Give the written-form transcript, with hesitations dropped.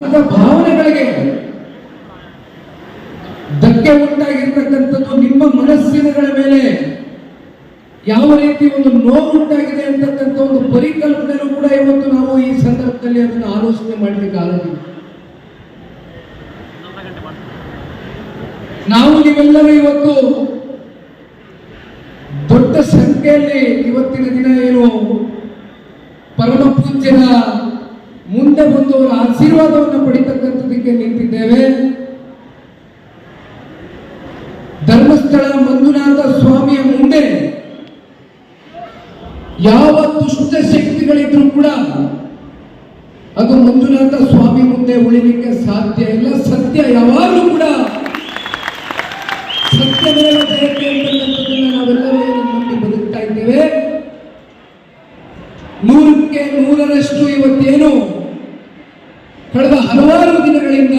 ಭಾವನೆಗಳಿಗೆ ಧಕ್ಕೆ ಉಂಟಾಗಿರ್ತಕ್ಕಂಥದ್ದು ನಿಮ್ಮ ಮನಸ್ಸಿನಗಳ ಮೇಲೆ ಯಾವ ರೀತಿ ಒಂದು ನೋವು ಉಂಟಾಗಿದೆ ಅಂತಕ್ಕಂಥ ಒಂದು ಪರಿಕಲ್ಪನೆಯೂ ಕೂಡ ಇವತ್ತು ನಾವು ಈ ಸಂದರ್ಭದಲ್ಲಿ ಅದನ್ನು ಆಲೋಚನೆ ಮಾಡಲಿಕ್ಕೆ ಆಗೋದಿಲ್ಲ. ನಾವು ನೀವೆಲ್ಲರೂ ಇವತ್ತು ದೊಡ್ಡ ಸಂಖ್ಯೆಯಲ್ಲಿ ಇವತ್ತಿನ ದಿನ ಏನು ಪರಮ ಪೂಜ್ಯರ ಮುಂದೆ ಬಂದು ಅವರ ಆಶೀರ್ವಾದವನ್ನು ಪಡಿತಕ್ಕಂಥದಕ್ಕೆ ನಿಂತಿದ್ದೇವೆ. ಧರ್ಮಸ್ಥಳ ಮಂಜುನಾಥ ಸ್ವಾಮಿಯ ಮುಂದೆ ಯಾವ ದುಷ್ಟ ಶಕ್ತಿಗಳಿದ್ರೂ ಕೂಡ ಅದು ಮಂಜುನಾಥ ಸ್ವಾಮಿ ಮುಂದೆ ಉಳಿಲಿಕ್ಕೆ ಸಾಧ್ಯ ಇಲ್ಲ. ಸತ್ಯ ಯಾವಾಗಲೂ ಕೂಡ ಸತ್ಯಮೇವ ಜಯತೆ ಅಂತಕ್ಕಂಥದ್ದನ್ನ ನಾವೆಲ್ಲರೂ ನಂಬಿ ಬದುಕ್ತಾ ಇದ್ದೇವೆ. 100ಕ್ಕೆ 100ರಷ್ಟು ಇವತ್ತೇನು ಕಳೆದ ಹಲವಾರು ದಿನಗಳಿಂದ